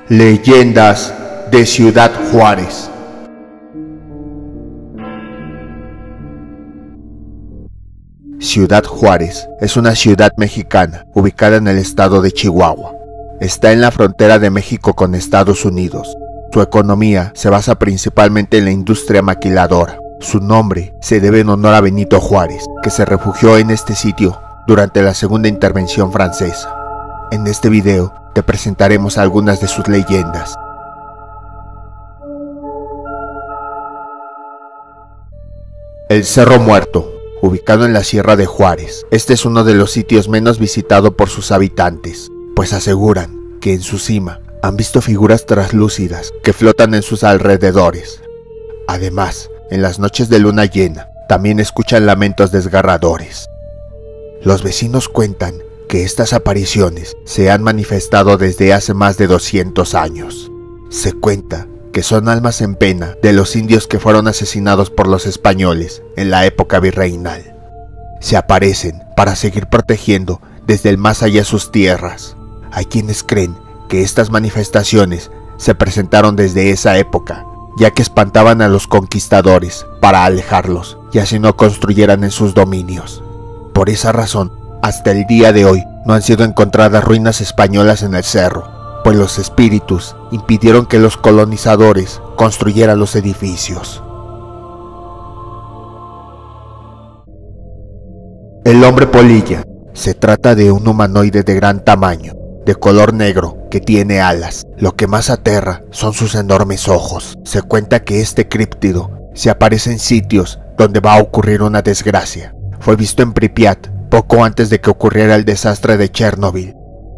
Leyendas de Ciudad Juárez. Ciudad Juárez es una ciudad mexicana ubicada en el estado de Chihuahua. Está en la frontera de México con Estados Unidos. Su economía se basa principalmente en la industria maquiladora. Su nombre se debe en honor a Benito Juárez, que se refugió en este sitio durante la Segunda Intervención Francesa. En este video te presentaremos algunas de sus leyendas. El Cerro Muerto, ubicado en la Sierra de Juárez. Este es uno de los sitios menos visitados por sus habitantes, pues aseguran que en su cima han visto figuras translúcidas que flotan en sus alrededores. Además, en las noches de luna llena, también escuchan lamentos desgarradores. Los vecinos cuentan que estas apariciones se han manifestado desde hace más de 200 años. Se cuenta que son almas en pena de los indios que fueron asesinados por los españoles en la época virreinal. Se aparecen para seguir protegiendo desde el más allá sus tierras. Hay quienes creen que estas manifestaciones se presentaron desde esa época, ya que espantaban a los conquistadores para alejarlos y así no construyeran en sus dominios. Por esa razón, hasta el día de hoy no han sido encontradas ruinas españolas en el cerro, pues los espíritus impidieron que los colonizadores construyeran los edificios. El hombre polilla. Se trata de un humanoide de gran tamaño, de color negro, que tiene alas. Lo que más aterra son sus enormes ojos. Se cuenta que este críptido se aparece en sitios donde va a ocurrir una desgracia. Fue visto en Pripyat poco antes de que ocurriera el desastre de Chernobyl.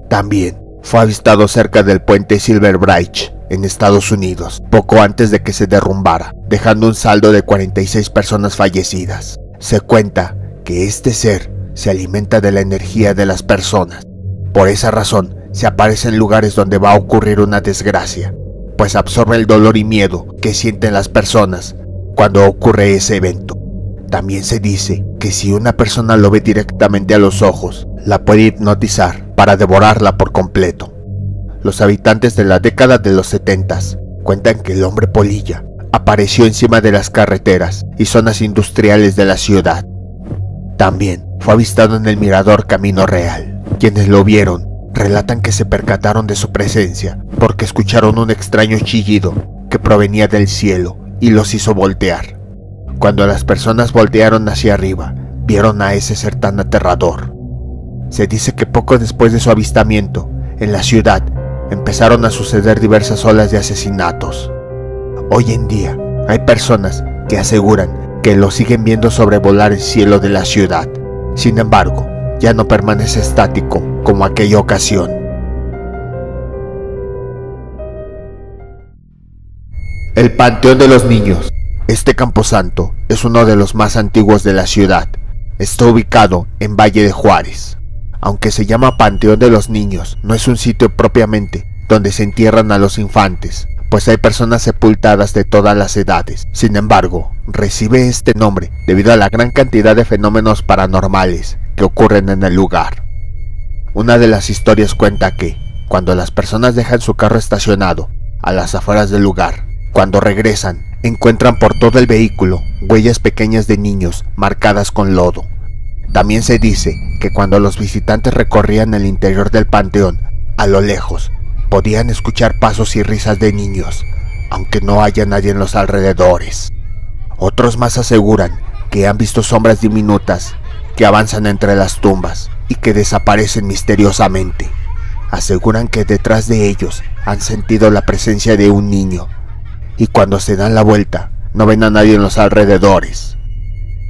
También fue avistado cerca del puente Silver Bridge en Estados Unidos, poco antes de que se derrumbara, dejando un saldo de 46 personas fallecidas. Se cuenta que este ser se alimenta de la energía de las personas. Por esa razón, se aparece en lugares donde va a ocurrir una desgracia, pues absorbe el dolor y miedo que sienten las personas cuando ocurre ese evento. También se dice que si una persona lo ve directamente a los ojos, la puede hipnotizar para devorarla por completo. Los habitantes de la década de los 70s cuentan que el hombre polilla apareció encima de las carreteras y zonas industriales de la ciudad. También fue avistado en el mirador Camino Real. Quienes lo vieron relatan que se percataron de su presencia porque escucharon un extraño chillido que provenía del cielo y los hizo voltear. Cuando las personas voltearon hacia arriba, vieron a ese ser tan aterrador. Se dice que poco después de su avistamiento, en la ciudad empezaron a suceder diversas olas de asesinatos. Hoy en día, hay personas que aseguran que lo siguen viendo sobrevolar el cielo de la ciudad. Sin embargo, ya no permanece estático como aquella ocasión. El Panteón de los Niños. Este camposanto es uno de los más antiguos de la ciudad. Está ubicado en Valle de Juárez. Aunque se llama Panteón de los Niños, no es un sitio propiamente donde se entierran a los infantes, pues hay personas sepultadas de todas las edades. Sin embargo, recibe este nombre debido a la gran cantidad de fenómenos paranormales que ocurren en el lugar. Una de las historias cuenta que, cuando las personas dejan su carro estacionado a las afueras del lugar, cuando regresan, encuentran por todo el vehículo huellas pequeñas de niños marcadas con lodo. También se dice que cuando los visitantes recorrían el interior del panteón, a lo lejos, podían escuchar pasos y risas de niños, aunque no haya nadie en los alrededores. Otros más aseguran que han visto sombras diminutas que avanzan entre las tumbas y que desaparecen misteriosamente. Aseguran que detrás de ellos han sentido la presencia de un niño, y cuando se dan la vuelta, no ven a nadie en los alrededores.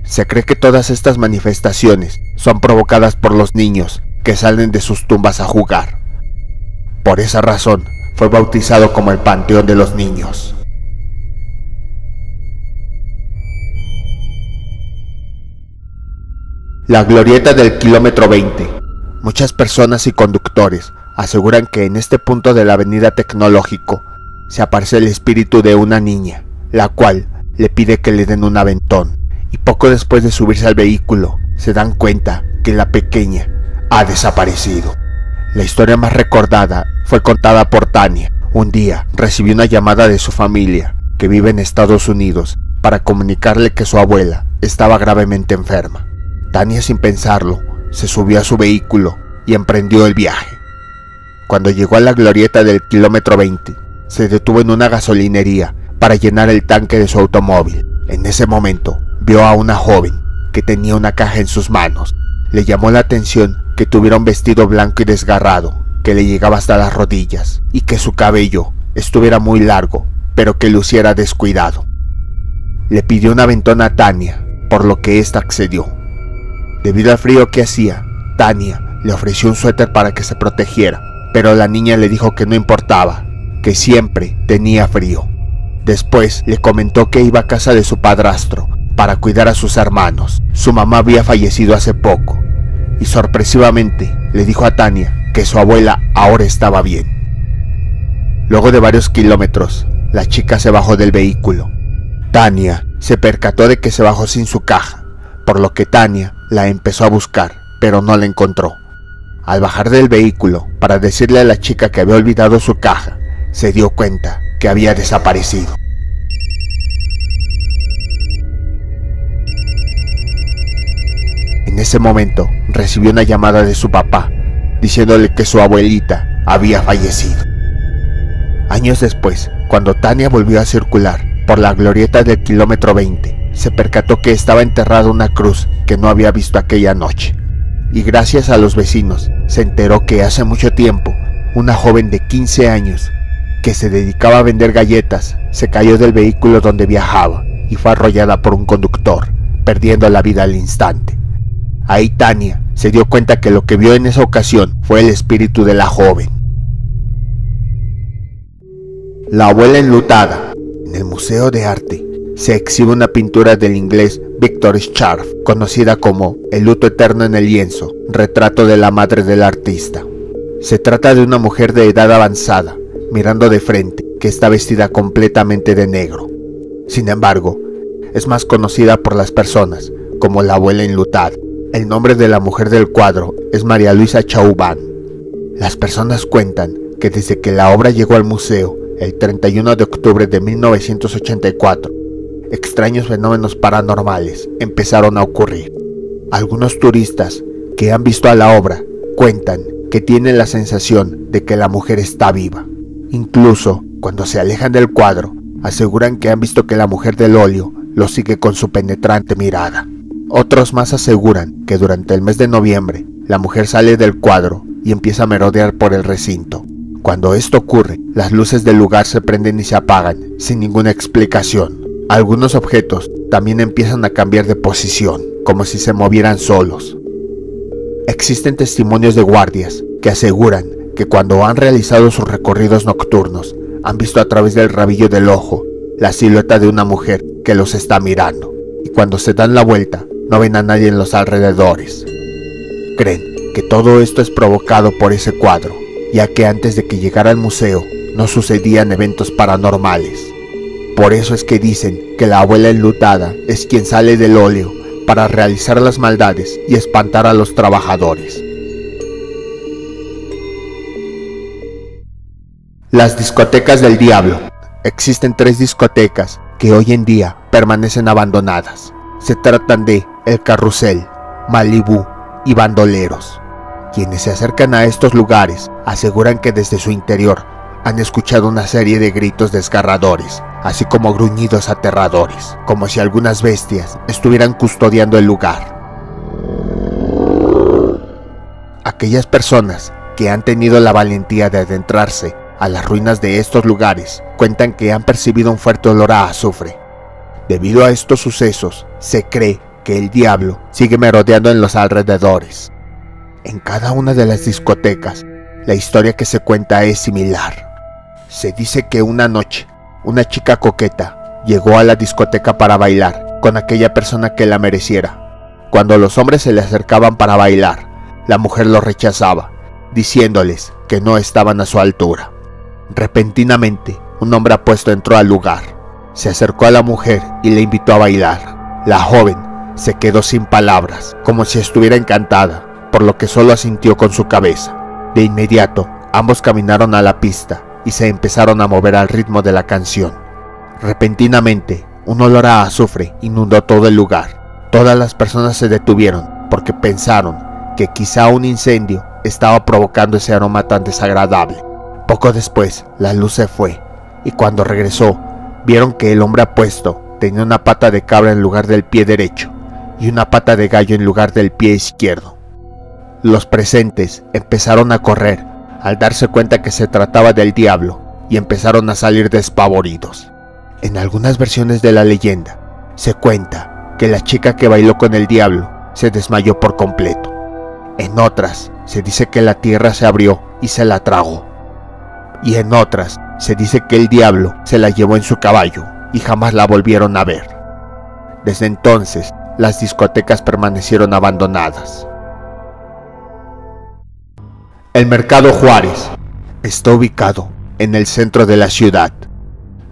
Se cree que todas estas manifestaciones son provocadas por los niños que salen de sus tumbas a jugar. Por esa razón, fue bautizado como el Panteón de los Niños. La glorieta del kilómetro 20. Muchas personas y conductores aseguran que en este punto de la avenida Tecnológico se aparece el espíritu de una niña, la cual le pide que le den un aventón, y poco después de subirse al vehículo, se dan cuenta que la pequeña ha desaparecido. La historia más recordada fue contada por Tania, Un día recibió una llamada de su familia, que vive en Estados Unidos, para comunicarle que su abuela estaba gravemente enferma. Tania, sin pensarlo, se subió a su vehículo y emprendió el viaje. Cuando llegó a la glorieta del kilómetro 20, se detuvo en una gasolinería para llenar el tanque de su automóvil. En ese momento, vio a una joven que tenía una caja en sus manos. Le llamó la atención que tuviera un vestido blanco y desgarrado que le llegaba hasta las rodillas y que su cabello estuviera muy largo, pero que luciera descuidado. Le pidió un aventón a Tania, por lo que ésta accedió. Debido al frío que hacía, Tania le ofreció un suéter para que se protegiera, pero la niña le dijo que no importaba, que siempre tenía frío. Después le comentó que iba a casa de su padrastro para cuidar a sus hermanos. Su mamá había fallecido hace poco, y sorpresivamente le dijo a Tania que su abuela ahora estaba bien. Luego de varios kilómetros, la chica se bajó del vehículo. Tania se percató de que se bajó sin su caja, por lo que Tania la empezó a buscar, pero no la encontró. Al bajar del vehículo para decirle a la chica que había olvidado su caja, se dio cuenta que había desaparecido. En ese momento recibió una llamada de su papá, diciéndole que su abuelita había fallecido. Años después, cuando Tania volvió a circular por la glorieta del kilómetro 20, se percató que estaba enterrada una cruz que no había visto aquella noche. Y gracias a los vecinos, se enteró que hace mucho tiempo, una joven de 15 años, que se dedicaba a vender galletas, se cayó del vehículo donde viajaba y fue arrollada por un conductor, perdiendo la vida al instante. Ahí Tania se dio cuenta que lo que vio en esa ocasión fue el espíritu de la joven. La abuela enlutada. En el Museo de Arte se exhibe una pintura del inglés Victor Scharf, conocida como El luto eterno en el lienzo, retrato de la madre del artista. Se trata de una mujer de edad avanzada, mirando de frente, que está vestida completamente de negro. Sin embargo, es más conocida por las personas como la abuela enlutada. El nombre de la mujer del cuadro es María Luisa Chauvin. Las personas cuentan que desde que la obra llegó al museo el 31 de octubre de 1984, extraños fenómenos paranormales empezaron a ocurrir. Algunos turistas que han visto a la obra cuentan que tienen la sensación de que la mujer está viva. Incluso cuando se alejan del cuadro, aseguran que han visto que la mujer del óleo lo sigue con su penetrante mirada. Otros más aseguran que durante el mes de noviembre, la mujer sale del cuadro y empieza a merodear por el recinto. Cuando esto ocurre, las luces del lugar se prenden y se apagan, sin ninguna explicación. Algunos objetos también empiezan a cambiar de posición, como si se movieran solos. Existen testimonios de guardias que aseguran que cuando han realizado sus recorridos nocturnos, han visto a través del rabillo del ojo la silueta de una mujer que los está mirando, y cuando se dan la vuelta, no ven a nadie en los alrededores. Creen que todo esto es provocado por ese cuadro, ya que antes de que llegara al museo no sucedían eventos paranormales. Por eso es que dicen que la abuela enlutada es quien sale del óleo para realizar las maldades y espantar a los trabajadores. Las discotecas del diablo. Existen 3 discotecas que hoy en día permanecen abandonadas. Se tratan de El Carrusel, Malibú y Bandoleros. Quienes se acercan a estos lugares aseguran que desde su interior han escuchado una serie de gritos desgarradores, así como gruñidos aterradores, como si algunas bestias estuvieran custodiando el lugar. Aquellas personas que han tenido la valentía de adentrarse a las ruinas de estos lugares cuentan que han percibido un fuerte olor a azufre. Debido a estos sucesos, se cree que el diablo sigue merodeando en los alrededores. En cada una de las discotecas, la historia que se cuenta es similar. Se dice que una noche, una chica coqueta llegó a la discoteca para bailar con aquella persona que la mereciera. Cuando los hombres se le acercaban para bailar, la mujer los rechazaba, diciéndoles que no estaban a su altura. Repentinamente, un hombre apuesto entró al lugar. Se acercó a la mujer y le invitó a bailar. La joven se quedó sin palabras, como si estuviera encantada, por lo que solo asintió con su cabeza. De inmediato, ambos caminaron a la pista y se empezaron a mover al ritmo de la canción. Repentinamente, un olor a azufre inundó todo el lugar. Todas las personas se detuvieron porque pensaron que quizá un incendio estaba provocando ese aroma tan desagradable. Poco después, la luz se fue y cuando regresó, vieron que el hombre apuesto tenía una pata de cabra en lugar del pie derecho y una pata de gallo en lugar del pie izquierdo. Los presentes empezaron a correr al darse cuenta que se trataba del diablo y empezaron a salir despavoridos. En algunas versiones de la leyenda se cuenta que la chica que bailó con el diablo se desmayó por completo. En otras se dice que la tierra se abrió y se la tragó. Y en otras se dice que el diablo se la llevó en su caballo y jamás la volvieron a ver. Desde entonces, las discotecas permanecieron abandonadas. El Mercado Juárez está ubicado en el centro de la ciudad.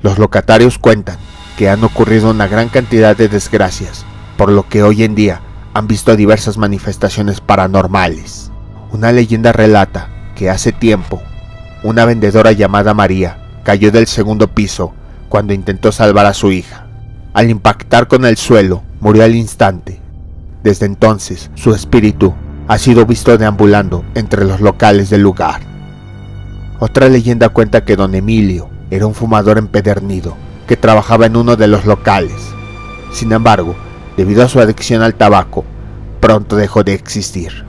Los locatarios cuentan que han ocurrido una gran cantidad de desgracias, por lo que hoy en día han visto diversas manifestaciones paranormales. Una leyenda relata que hace tiempo, una vendedora llamada María cayó del segundo piso cuando intentó salvar a su hija. Al impactar con el suelo, murió al instante. Desde entonces, su espíritu ha sido visto deambulando entre los locales del lugar. Otra leyenda cuenta que don Emilio era un fumador empedernido que trabajaba en uno de los locales. Sin embargo, debido a su adicción al tabaco, pronto dejó de existir.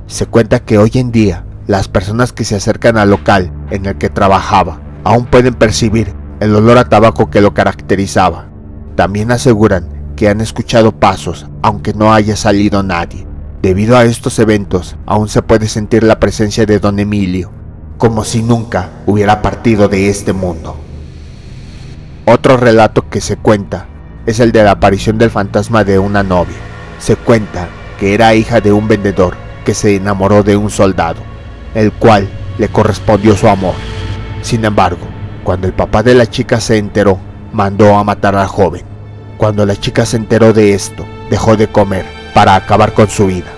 Se cuenta que hoy en día, las personas que se acercan al local en el que trabajaba aún pueden percibir el olor a tabaco que lo caracterizaba. También aseguran que han escuchado pasos aunque no haya salido nadie. Debido a estos eventos, aún se puede sentir la presencia de don Emilio, como si nunca hubiera partido de este mundo. Otro relato que se cuenta es el de la aparición del fantasma de una novia. Se cuenta que era hija de un vendedor que se enamoró de un soldado, el cual le correspondió su amor. Sin embargo, cuando el papá de la chica se enteró, mandó a matar al joven. Cuando la chica se enteró de esto, dejó de comer para acabar con su vida.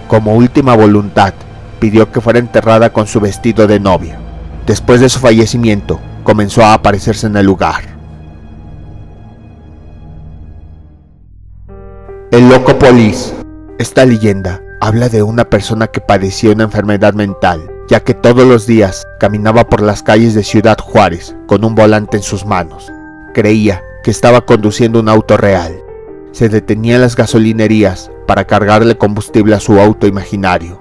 Como última voluntad, pidió que fuera enterrada con su vestido de novia. Después de su fallecimiento, comenzó a aparecerse en el lugar. El Loco Police. Esta leyenda habla de una persona que padecía una enfermedad mental, ya que todos los días caminaba por las calles de Ciudad Juárez con un volante en sus manos. Creía que estaba conduciendo un auto real. Se detenía en las gasolinerías para cargarle combustible a su auto imaginario.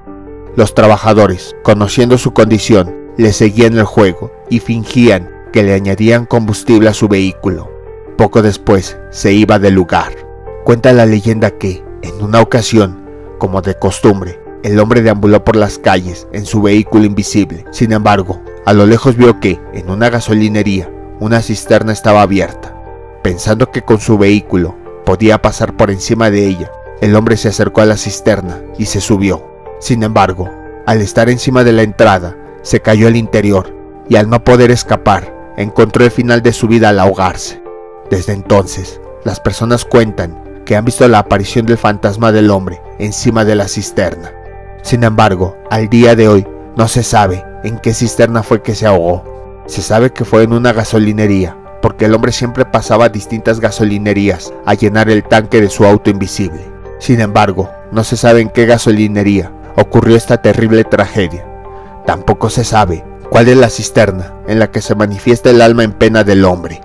Los trabajadores, conociendo su condición, le seguían el juego y fingían que le añadían combustible a su vehículo. Poco después se iba del lugar. Cuenta la leyenda que, en una ocasión, como de costumbre, el hombre deambuló por las calles en su vehículo invisible. Sin embargo, a lo lejos vio que, en una gasolinería, una cisterna estaba abierta. Pensando que con su vehículo podía pasar por encima de ella, el hombre se acercó a la cisterna y se subió. Sin embargo, al estar encima de la entrada, se cayó al interior y al no poder escapar, encontró el final de su vida al ahogarse. Desde entonces, las personas cuentan que han visto la aparición del fantasma del hombre encima de la cisterna. Sin embargo, al día de hoy no se sabe en qué cisterna fue que se ahogó. Se sabe que fue en una gasolinería, porque el hombre siempre pasaba a distintas gasolinerías a llenar el tanque de su auto invisible. Sin embargo, no se sabe en qué gasolinería ocurrió esta terrible tragedia. Tampoco se sabe cuál es la cisterna en la que se manifiesta el alma en pena del hombre.